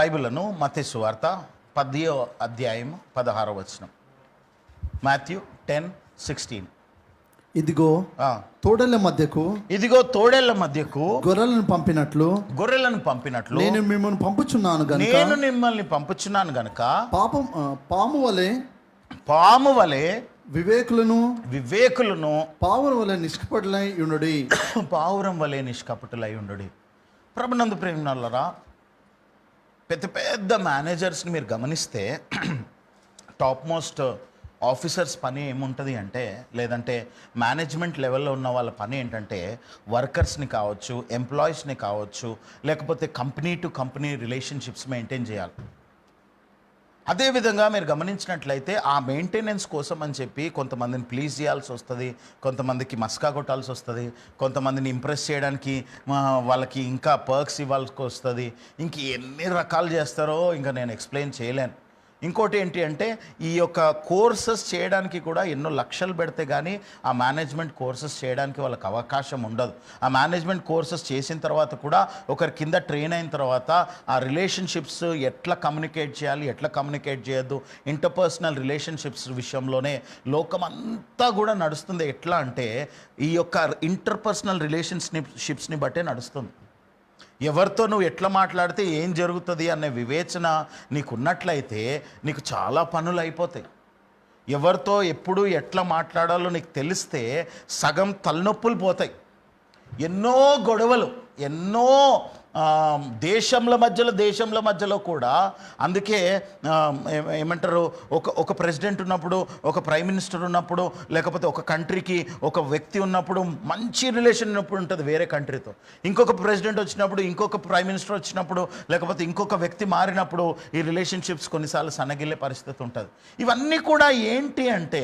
బైబిల్ను మత్తయి సువార్త 10వ అధ్యాయం 16వ వచనం. మాథ్యూ 10:16. ఇదిగో తోడేళ్ల మధ్యకు గొర్రెలను పంపినట్లు నేను మిమ్మల్ని పంపుచున్నాను గనుక పాము వలె వివేకులను పావురం వలె నిష్కపటులై ఉండుడి. ప్రభునందు ప్రేమినారా, పెద్ద పెద్ద మేనేజర్స్ని మీరు గమనిస్తే టాప్ మోస్ట్ ఆఫీసర్స్ పని ఏముంటుంది అంటే, లేదంటే మేనేజ్మెంట్ లెవెల్లో ఉన్న వాళ్ళ పని ఏంటంటే వర్కర్స్ని కావచ్చు, ఎంప్లాయీస్ని కావచ్చు, లేకపోతే company to company relationships maintain చేయాలి. అదేవిధంగా మీరు గమనించినట్లయితే ఆ మెయింటెనెన్స్ కోసం అని చెప్పి కొంతమందిని ప్లీజ్ చేయాల్సి వస్తుంది, కొంతమందికి మస్కా కొట్టాల్సి వస్తుంది, కొంతమందిని ఇంప్రెస్ చేయడానికి వాళ్ళకి ఇంకా పర్క్స్ ఇవ్వాల్సి వస్తుంది. ఇంక ఎన్ని రకాలు చేస్తారో ఇంకా నేను ఎక్స్ప్లెయిన్ చేయలేను. ఇంకోటి ఏంటి అంటే, ఈ యొక్క కోర్సెస్ చేయడానికి కూడా ఎన్నో లక్షలు పెడితే కానీ ఆ మేనేజ్మెంట్ కోర్సెస్ చేయడానికి వాళ్ళకి అవకాశం ఉండదు. ఆ మేనేజ్మెంట్ కోర్సెస్ చేసిన తర్వాత కూడా ఒకరి కింద ట్రైన్ అయిన తర్వాత ఆ రిలేషన్షిప్స్ ఎట్లా కమ్యూనికేట్ చేయాలి, ఎట్లా కమ్యూనికేట్ చేయొద్దు, ఇంటర్పర్సనల్ రిలేషన్షిప్స్ విషయంలోనే లోకం అంతా కూడా నడుస్తుంది. ఎట్లా అంటే ఈ యొక్క ఇంటర్పర్సనల్ రిలేషన్షిప్స్ని బట్టే నడుస్తుంది. ఎవరితో నువ్వు ఎట్లా మాట్లాడితే ఏం జరుగుతుంది అనే వివేచన నీకున్నట్లయితే నీకు చాలా పనులు అయిపోతాయి. ఎవరితో ఎప్పుడు ఎట్లా మాట్లాడాలో నీకు తెలిస్తే సగం తలనొప్పులు పోతాయి. ఎన్నో గొడవలు, ఎన్నో దేశంల మధ్యలో కూడా. అందుకే ఏమంటారు, ఒక ప్రెసిడెంట్ ఉన్నప్పుడు, ఒక ప్రైమ్ మినిస్టర్ ఉన్నప్పుడు, లేకపోతే ఒక కంట్రీకి ఒక వ్యక్తి ఉన్నప్పుడు మంచి రిలేషన్ ఉన్నప్పుడు ఉంటుంది వేరే కంట్రీతో. ఇంకొక ప్రెసిడెంట్ వచ్చినప్పుడు, ఇంకొక ప్రైమ్ మినిస్టర్ వచ్చినప్పుడు, లేకపోతే ఇంకొక వ్యక్తి మారినప్పుడు ఈ రిలేషన్షిప్స్ కొన్నిసార్లు సన్నగిల్లే పరిస్థితి ఉంటుంది. ఇవన్నీ కూడా ఏంటి అంటే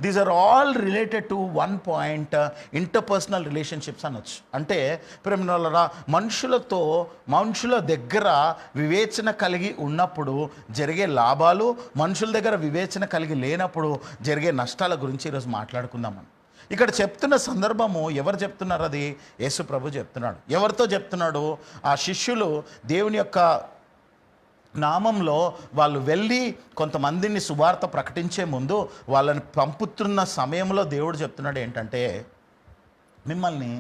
these are all related to one point, interpersonal relationships అనొచ్చు. అంటే ప్రేమికులారా, మనుషుల దగ్గర వివేచన కలిగి ఉన్నప్పుడు జరిగే లాభాలు, మనుషుల దగ్గర వివేచన కలిగి లేనప్పుడు జరిగే నష్టాల గురించి ఈరోజు మాట్లాడుకుందామని. ఇక్కడ చెప్తున్న సందర్భము ఎవరు చెప్తున్నారు? అది యేసు ప్రభు చెప్తున్నాడు. ఎవరితో చెప్తున్నాడు? ఆ శిష్యులు దేవుని యొక్క నామంలో వాళ్ళు వెళ్ళి కొంతమందిని సువార్త ప్రకటించే ముందు వాళ్ళని పంపుతున్న సమయంలో దేవుడు చెప్తున్నాడు ఏంటంటే, మిమ్మల్ని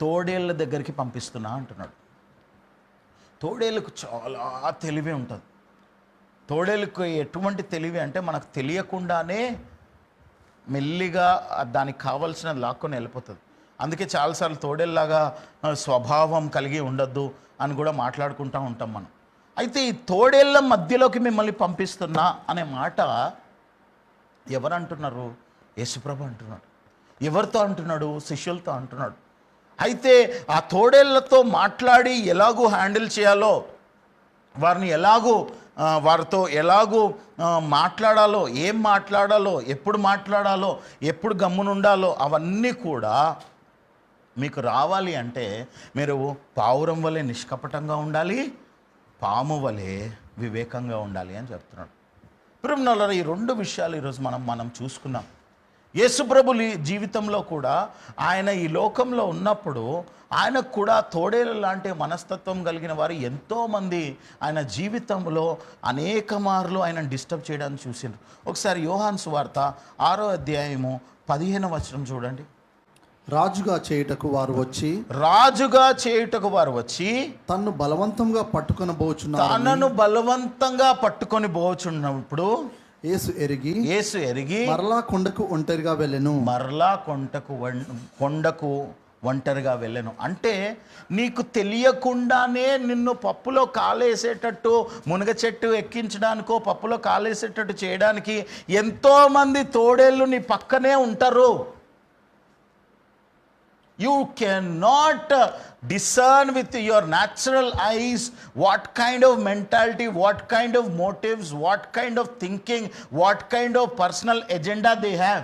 తోడేళ్ళ దగ్గరికి పంపిస్తున్నా అంటున్నాడు. తోడేళ్ళకు చాలా తెలివి ఉంటుంది. తోడేళ్ళకు ఎటువంటి తెలివి అంటే, మనకు తెలియకుండానే మెల్లిగా దానికి కావాల్సినది లాక్కొని వెళ్ళిపోతుంది. అందుకే చాలాసార్లు తోడేళ్ళలాగా స్వభావం కలిగి ఉండొద్దు అని కూడా మాట్లాడుకుంటూ ఉంటాం మనం. అయితే ఈ తోడేళ్ళ మధ్యలోకి మిమ్మల్ని పంపిస్తున్నా అనే మాట ఎవరు అంటున్నారు? యేసుప్రభు అంటున్నాడు. ఎవరితో అంటున్నాడు? శిష్యులతో అంటున్నాడు. అయితే ఆ తోడేళ్లతో మాట్లాడి ఎలాగూ హ్యాండిల్ చేయాలో, వారితో ఎలాగూ మాట్లాడాలో, ఏం మాట్లాడాలో, ఎప్పుడు మాట్లాడాలో, ఎప్పుడు గమ్మునుండాలో అవన్నీ కూడా మీకు రావాలి అంటే మీరు పావురం వలె నిష్కపటంగా ఉండాలి, పాము వలె వివేకంగా ఉండాలి అని చెప్తున్నాడు. ప్రియమైన ఈ రెండు విషయాలు ఈరోజు మనం చూసుకున్నాం. యేసుప్రభు జీవితంలో కూడా ఆయన ఈ లోకంలో ఉన్నప్పుడు ఆయనకు కూడా తోడేలు లాంటి మనస్తత్వం కలిగిన వారు ఎంతోమంది ఆయన జీవితంలో అనేక మార్లు ఆయన డిస్టర్బ్ చేయడానికి చూసిండ్రు. ఒకసారి యోహాను సువార్త 6వ అధ్యాయము 15వ వచనం చూడండి. రాజుగా చేయుటకు వారు వచ్చి తన్ను బలవంతంగా పట్టుకొని పోచున్నప్పుడు యేసు ఎరిగి మరలా కొండకు ఒంటరిగా వెళ్ళెను. అంటే నీకు తెలియకుండానే నిన్ను పప్పులో కాలేసేటట్టు, మునగ చెట్టు ఎక్కించడానికో పప్పులో కాలేసేటట్టు చేయడానికి ఎంతోమంది తోడేళ్ళు నీ పక్కనే ఉంటారు. You cannot discern with your natural eyes what kind of mentality, what kind of motives, what kind of thinking, what kind of personal agenda they have.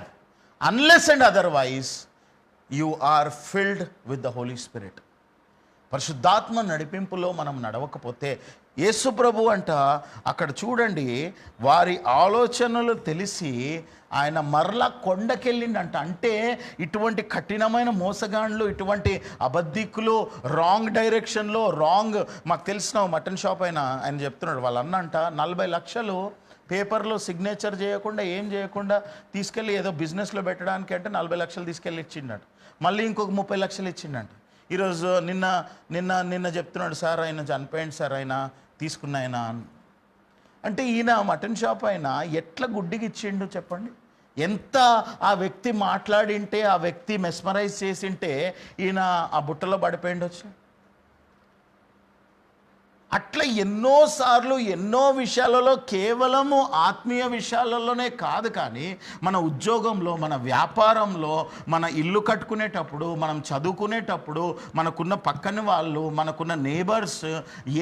Unless and otherwise, you are filled with the Holy Spirit. పరిశుద్ధాత్మ నడిపింపులో మనం నడవకపోతే యేసు ప్రభు అంట అక్కడ చూడండి, వారి ఆలోచనలు తెలిసి ఆయన మరలా కొండకెళ్ళిండంట. అంటే ఇటువంటి కఠినమైన మోసగాండ్లు, ఇటువంటి అబద్ధికులు, రాంగ్ డైరెక్షన్లో మాకు తెలిసిన మటన్ షాప్ ఆయన చెప్తున్నాడు, వాళ్ళ అన్న అంట 40 లక్షలు పేపర్లో సిగ్నేచర్ చేయకుండా ఏం చేయకుండా తీసుకెళ్ళి ఏదో బిజినెస్లో పెట్టడానికి అంటే 40 లక్షలు తీసుకెళ్ళి ఇచ్చిండట. మళ్ళీ ఇంకొక 30 లక్షలు ఇచ్చిండట. ఈరోజు నిన్న చెప్తున్నాడు, సార్ ఆయన చనిపోయింది సార్, ఆయన తీసుకున్న ఆయన. అంటే ఈయన మటన్ షాప్ అయినా ఎట్లా గుడ్డికి ఇచ్చిండు చెప్పండి? ఎంత ఆ వ్యక్తి మాట్లాడింటే, ఆ వ్యక్తి మెస్మరైజ్ చేసింటే ఈయన ఆ బుట్టలో పడిపోయిండొచ్చు. అట్లా ఎన్నోసార్లు ఎన్నో విషయాలలో, కేవలము ఆత్మీయ విషయాలలోనే కాదు, కానీ మన ఉద్యోగంలో, మన వ్యాపారంలో, మన ఇల్లు కట్టుకునేటప్పుడు, మనం చదువుకునేటప్పుడు, మనకున్న పక్కన వాళ్ళు, మనకున్న నేబర్స్,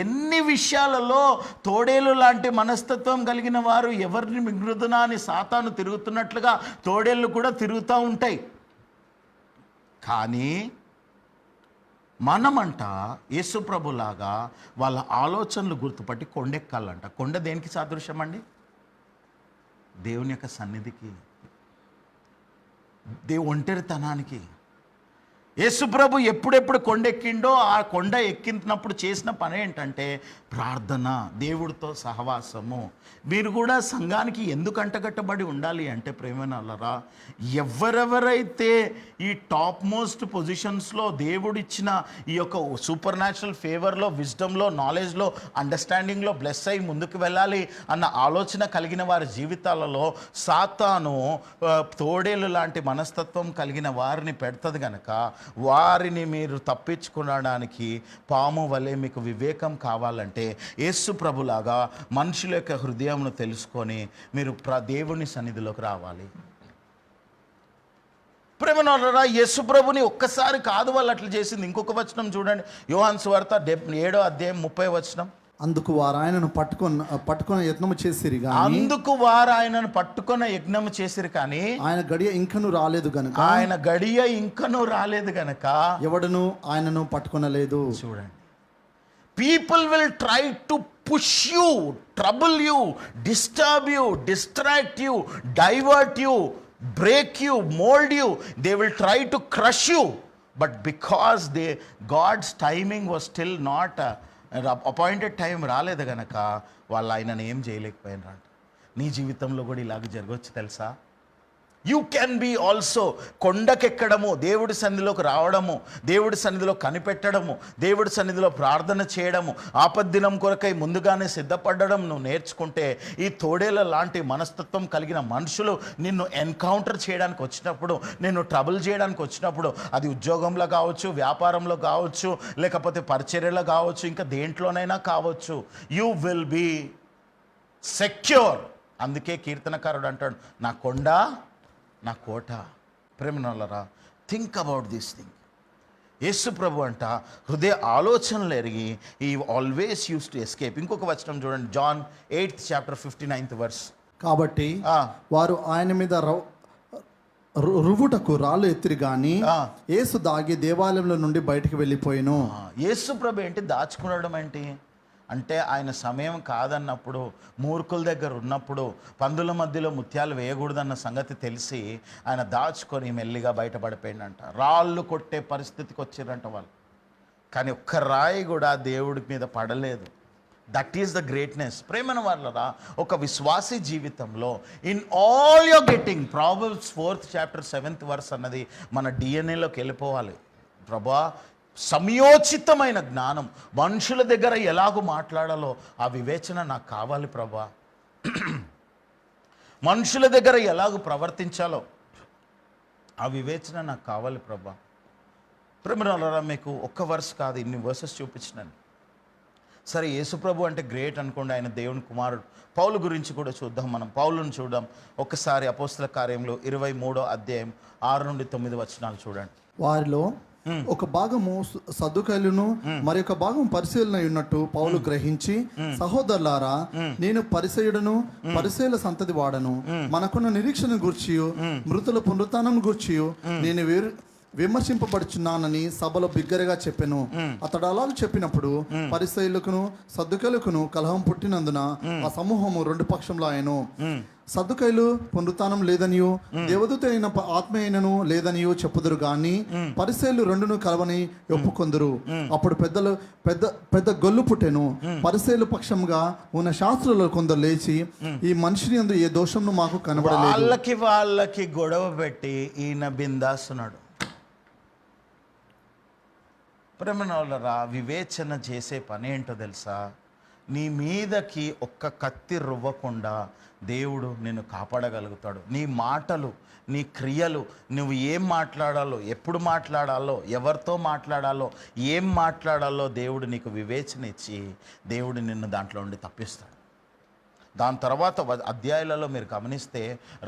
ఎన్ని విషయాలలో తోడేలు లాంటి మనస్తత్వం కలిగిన వారు ఎవరిని మింగుదునా అని సాతాను తిరుగుతున్నట్లుగా తోడేళ్ళు కూడా తిరుగుతూ ఉంటాయి. కానీ మనమంట యేసు ప్రభులాగా వాళ్ళ ఆలోచనలు గుర్తుపట్టి కొండెక్కాలంట. కొండ దేనికి సాదృశ్యం అండి? దేవుని యొక్క సన్నిధికి, ఒంటరితనానికి. యేసు ప్రభు ఎప్పుడెప్పుడు కొండెక్కిండో, ఆ కొండ ఎక్కినప్పుడు చేసిన పని ఏంటంటే ప్రార్థన, దేవుడితో సహవాసము. మీరు కూడా సంఘానికి ఎందుకు అంటగట్టబడి ఉండాలి అంటే, ప్రేమనలరా, ఎవరెవరైతే ఈ టాప్ మోస్ట్ పొజిషన్స్లో దేవుడిచ్చిన ఈ యొక్క సూపర్ న్యాచురల్ ఫేవర్లో, విజ్డమ్లో, నాలెడ్జ్లో, అండర్స్టాండింగ్లో బ్లెస్ అయ్యి ముందుకు వెళ్ళాలి అన్న ఆలోచన కలిగిన వారి జీవితాలలో సాతాను తోడేలు లాంటి మనస్తత్వం కలిగిన వారిని పెడుతుంది కనుక, వారిని మీరు తప్పించుకోవడానికి పాము వలె మీకు వివేకం కావాలంటే యేసు ప్రభులాగా మనుషుల యొక్క హృదయంను తెలుసుకొని మీరు దేవుని సన్నిధిలోకి రావాలి. ప్రేమనోళ్ళరా, యేసు ప్రభుని ఒక్కసారి కాదు వాళ్ళు అట్లా చేసింది. ఇంకొక వచనం చూడండి, యోహాను సువార్త 7వ అధ్యాయం 30వ వచనం. అందుకు వారు ఆయనను పట్టుకున్న యత్నము చేసిరి గాని, అందుకు వారు ఆయనను పట్టుకున్న యజ్ఞము చేసిరి కానీ ఆయన గడియ ఇంకను రాలేదు గనక ఎవడను ఆయనను పట్టుకొనలేదు. చూడండి, people will try to push you, trouble you, disturb you, distract you, divert you, break you, mold you. They will try to crush you, but because God's timing was still not appointed time రాలేదు గనక వాళ్ళు ఆయనను ఏం చేయలేకపోయినారంట. నీ జీవితంలో కూడా ఇలాగ జరగవచ్చు తెలుసా? యూ కెన్ బీ ఆల్సో కొండకెక్కడము, దేవుడి సన్నిధిలోకి రావడము, దేవుడి సన్నిధిలో కనిపెట్టడము, దేవుడి సన్నిధిలో ప్రార్థన చేయడము, ఆపద్దినం కొరకై ముందుగానే సిద్ధపడడం నువ్వు నేర్చుకుంటే, ఈ తోడేల లాంటి మనస్తత్వం కలిగిన మనుషులు నిన్ను ఎన్కౌంటర్ చేయడానికి వచ్చినప్పుడు, నిన్ను ట్రబుల్ చేయడానికి వచ్చినప్పుడు, అది ఉద్యోగంలో కావచ్చు, వ్యాపారంలో కావచ్చు, లేకపోతే పరిచర్యలో కావచ్చు, ఇంకా దేంట్లోనైనా కావచ్చు, యూ విల్ బీ సెక్యూర్. అందుకే కీర్తనకారుడు అంటాడు, నా కొండ నా కోట. ప్రేమనోళ్ళరా, థింక్ అబౌట్ దిస్ థింగ్. యేసు ప్రభు అంట హృదయ ఆలోచనలు ఎరిగి ఈ ఆల్వేస్ యూస్ టు ఎస్కేప్. ఇంకొక వచనం చూడండి, John 8th chapter 59th verse. కాబట్టి వారు ఆయన మీద రువుటకు రాళ్ళు ఎత్తిరి గాని యేసు దాగి దేవాలయంలో నుండి బయటికి వెళ్ళిపోయాను. యేసు ప్రభు ఏంటి దాచుకునడం ఏంటి అంటే, ఆయన సమయం కాదన్నప్పుడు, మూర్ఖుల దగ్గర ఉన్నప్పుడు, పందుల మధ్యలో ముత్యాలు వేయకూడదన్న సంగతి తెలిసి ఆయన దాచుకొని మెల్లిగా బయటపడిపోయిందంట. రాళ్ళు కొట్టే పరిస్థితికి వచ్చిరంట వాళ్ళు, కానీ ఒక్క రాయి కూడా దేవుడి మీద పడలేదు. That is the greatness. ప్రేమన వాళ్ళరా, ఒక విశ్వాసీ జీవితంలో in all your getting, Proverbs 4th chapter 7th verse అన్నది మన డిఎన్ఏలోకి వెళ్ళిపోవాలి. ప్రభా, సమయోచితమైన జ్ఞానం, మనుషుల దగ్గర ఎలాగో మాట్లాడాలో ఆ వివేచన నాకు కావాలి ప్రభా. మనుషుల దగ్గర ఎలాగో ప్రవర్తించాలో ఆ వివేచన నాకు కావాలి ప్రభా. ప్రేమరా, మీకు ఒక్క వర్స్ కాదు, ఇన్ని వర్సెస్ చూపించినాను. సరే, యేసుప్రభు అంటే గ్రేట్ అనుకోండి, ఆయన దేవుని కుమారుడు. పౌలు గురించి కూడా చూద్దాం. మనం పౌలును చూద్దాం ఒక్కసారి. అపోస్తల కార్యంలో 23వ అధ్యాయం 6 నుండి 9 వచనాలు చూడండి. వారిలో ఒక భాగము సద్దుకైలును మరి ఒక భాగం పరిశీలన ఉన్నట్టు పౌలు గ్రహించి, సహోదరులారా, నేను పరిసయుడను, పరిశీల సంతతి వాడను, మనకున్న నిరీక్షణ గూర్చి, మృతుల పునరుత్థానం గూర్చి నేను విమర్శింపబడుచున్నానని సభలో బిగ్గరగా చెప్పెను. అతడు అలా చెప్పినప్పుడు పరిసయ్యులకును సద్దుకైలకును కలహం పుట్టినందున ఆ సమూహము రెండు పక్షంలో ఆయను. సద్దుకైలు పునరుత్థానం లేదనియో దేవదూత అయిన ఆత్మ అయినను లేదనియో చెప్పుదురు గాని పరిసయ్యులు రెండును కలవని ఒప్పుకొందురు. అప్పుడు పెద్ద గొల్లు పుట్టెను. పరిసయ్యుల పక్షంగా ఉన్న శాస్త్రులు కొందరు లేచి, ఈ మనిషిని యందు ఏ దోషంను మాకు కనబడలేదు. వాళ్ళకి గొడవ పెట్టి ఈయన బిందాస్తున్నాడు. ప్రేమనోళ్ళరా, వివేచన చేసే పని ఏంటో తెలుసా? నీ మీదకి ఒక్క కత్తి రువ్వకుండా దేవుడు నిన్ను కాపాడగలుగుతాడు. నీ మాటలు, నీ క్రియలు, నువ్వు ఏం మాట్లాడాలో, ఎప్పుడు మాట్లాడాలో, ఎవరితో మాట్లాడాలో, ఏం మాట్లాడాలో దేవుడు నీకు వివేచన ఇచ్చి దేవుడు నిన్ను దాంట్లో ఉండి తప్పిస్తాడు. దాని తర్వాత అధ్యాయాలలో మీరు గమనిస్తే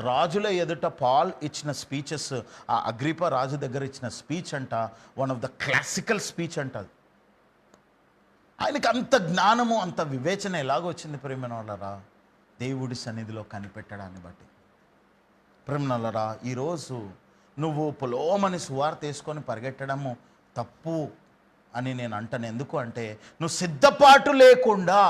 రాజుల ఎదుట పాల్ ఇచ్చిన స్పీచెస్, ఆ అగ్రిపా రాజు దగ్గర ఇచ్చిన స్పీచ్ అంట one of the classical speech అంటది. ఆయనకి అంత జ్ఞానము, అంత వివేచన ఎలాగొచ్చింది ప్రేమనోళ్ళరా? దేవుడి సన్నిధిలో కనిపెట్టడాన్ని బట్టి. ప్రేమనోళ్ళరా, ఈరోజు నువ్వు పొలోమని సువార్త వేసుకొని పరిగెట్టడము తప్పు అని నేను అంటాను. ఎందుకు అంటే నువ్వు సిద్ధపాటు లేకుండా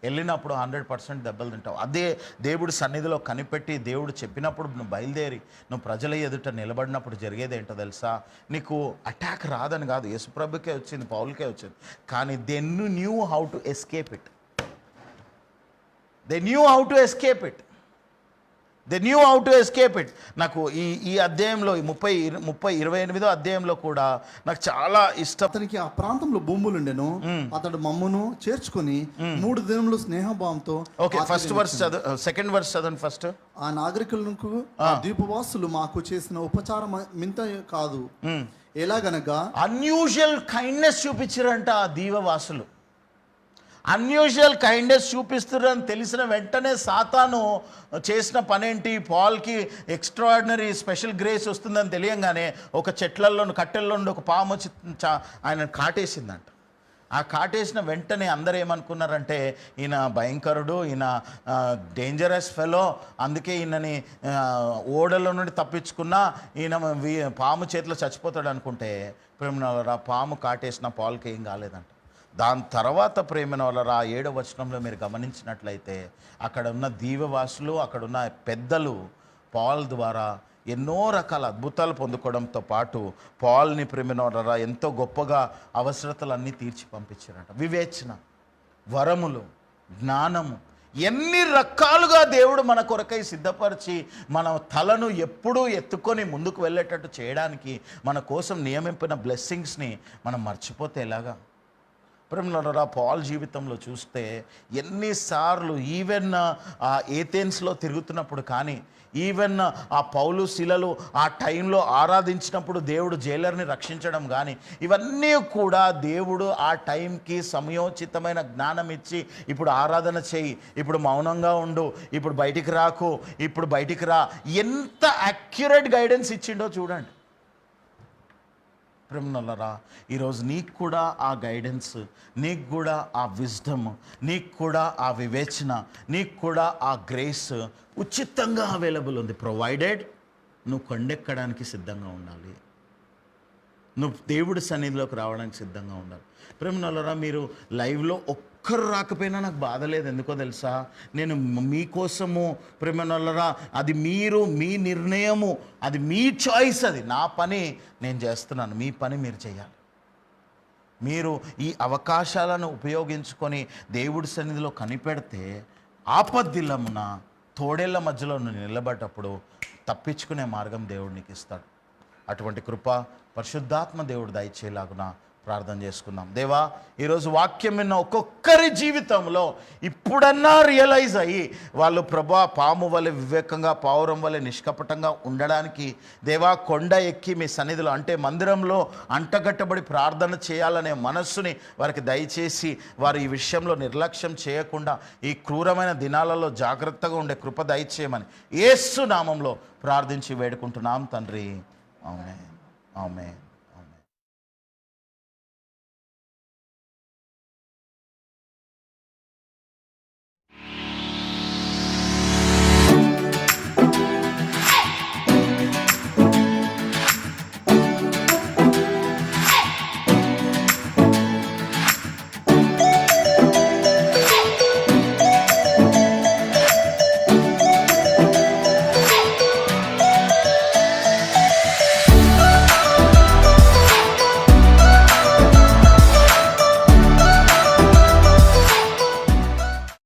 వెళ్ళినప్పుడు 100% దెబ్బలు తింటావు. అదే దేవుడి సన్నిధిలో కనిపెట్టి దేవుడు చెప్పినప్పుడు నువ్వు బయలుదేరి నువ్వు ప్రజల ఎదుట నిలబడినప్పుడు జరిగేది ఏంటో తెలుసా? నీకు అటాక్ రాదని కాదు, యేసుప్రభుకే వచ్చింది, పౌలుకే వచ్చింది. కానీ they knew how to escape it. They knew how to escape it. They knew how to escape it. నాకు ఈ అధ్యాయంలో, ఈ 28వ అధ్యాయంలో కూడా నాకు చాలా ఇష్టం. అతనికి ఆ ప్రాంతంలో భూములు ఉండెను. అతడు మమ్మును చేర్చుకొని 3 దినములు స్నేహభావంతో. ఓకే, ఫస్ట్ వర్స్ చదువు, సెకండ్ వర్స్ చదవండి ఫస్ట్. ఆ నాగరికులకు ద్వీపవాసులు మాకు చేసిన ఉపచారం మింత కాదు. ఎలాగనగా అన్యూజువల్ కైండ్నెస్ చూపించారంట ఆ దీవవాసులు. అన్యూజువల్ కైండ్నెస్ చూపిస్తున్నారని తెలిసిన వెంటనే సాతాను చేసిన పనేంటి? పాల్కి ఎక్స్ట్రాడినరీ స్పెషల్ గ్రేస్ వస్తుందని తెలియంగానే ఒక చెట్లలో, కట్టెల్లో ఒక పాము వచ్చి ఆయన కాటేసిందంట. ఆ కాటేసిన వెంటనే అందరూ ఏమనుకున్నారంటే ఈయన భయంకరుడు, ఈయన డేంజరస్ ఫెలో, అందుకే ఈయనని ఓడలో నుండి తప్పించుకున్నా ఈయన పాము చేతిలో చచ్చిపోతాడు అనుకుంటే ప్రేమనోళ్ళరా, పాము కాటేసిన పాల్కి ఏం కాలేదంట. దాని తర్వాత ప్రేమనోళ్ళరా 7వ వచనంలో మీరు గమనించినట్లయితే అక్కడ ఉన్న దీవవాసులు, అక్కడున్న పెద్దలు పాల్ ద్వారా ఎన్నో రకాల అద్భుతాలు పొందుకోవడంతో పాటు పాల్ని ప్రేమనోళ్ళరా ఎంతో గొప్పగా అవసరతలన్నీ తీర్చి పంపించారంట. వివేచన, వరములు, జ్ఞానము, ఎన్ని రకాలుగా దేవుడు మన కొరకై సిద్ధపరిచి మన తలను ఎప్పుడూ ఎత్తుకొని ముందుకు వెళ్ళేటట్టు చేయడానికి మన కోసం నియమింపిన బ్లెస్సింగ్స్ని మనం మర్చిపోతే ఎలాగా? ప్రేమలోనరా, పాల్ జీవితంలో చూస్తే ఎన్నిసార్లు ఈవెన్ ఏథెన్స్లో తిరుగుతున్నప్పుడు కానీ, ఈవెన్ ఆ పౌలు శిలలు ఆ టైంలో ఆరాధించినప్పుడు దేవుడు జైలర్ని రక్షించడం కానీ, ఇవన్నీ కూడా దేవుడు ఆ టైంకి సమయోచితమైన జ్ఞానం ఇచ్చి, ఇప్పుడు ఆరాధన చేయి, ఇప్పుడు మౌనంగా ఉండు, ఇప్పుడు బయటికి రాకు, ఇప్పుడు బయటికి రా, ఎంత అక్యురేట్ గైడెన్స్ ఇచ్చిండో చూడండి. ప్రేమనోళ్ళరా, ఈరోజు నీకు కూడా ఆ గైడెన్స్, నీకు కూడా ఆ విజ్డమ్, నీకు కూడా ఆ వివేచన, నీకు కూడా ఆ గ్రేస్ ఉచితంగా అవైలబుల్ ఉంది. ప్రొవైడెడ్ నువ్వు కొండెక్కడానికి సిద్ధంగా ఉండాలి, నువ్వు దేవుడి సన్నిధిలోకి రావడానికి సిద్ధంగా ఉండాలి. ప్రేమనోళ్ళరా, మీరు లైవ్లో ఒక్కరు రాకపోయినా నాకు బాధ లేదు. ఎందుకో తెలుసా? నేను మీకోసము ప్రేమనోళ్ళరా, అది మీరు, మీ నిర్ణయము, అది మీ చాయిస్, అది నా పని నేను చేస్తున్నాను, మీ పని మీరు చేయాలి. మీరు ఈ అవకాశాలను ఉపయోగించుకొని దేవుడి సన్నిధిలో కనిపెడితే ఆపద్దిల్లమున తోడేళ్ల మధ్యలో నిలబడ్డప్పుడు తప్పించుకునే మార్గం దేవుడు నీకు ఇస్తాడు. అటువంటి కృప పరిశుద్ధాత్మ దేవుడు దయచేలాగున ప్రార్థన చేసుకుందాం. దేవా, ఈరోజు వాక్యం విన్న ఒక్కొక్కరి జీవితంలో ఇప్పుడన్నా రియలైజ్ అయ్యి వాళ్ళు ప్రభా పాము వలె వివేకంగా, పావురం వలె నిష్కపటంగా ఉండడానికి దేవా కొండ ఎక్కి మీ సన్నిధిలో అంటే మందిరంలో అంటగట్టబడి ప్రార్థన చేయాలనే మనస్సుని వారికి దయచేసి వారు ఈ విషయంలో నిర్లక్ష్యం చేయకుండా ఈ క్రూరమైన దినాలలో జాగ్రత్తగా ఉండే కృప దయచేయమని యేసు నామంలో ప్రార్థించి వేడుకుంటున్నాం తండ్రి. ఆమేన్, ఆమేన్.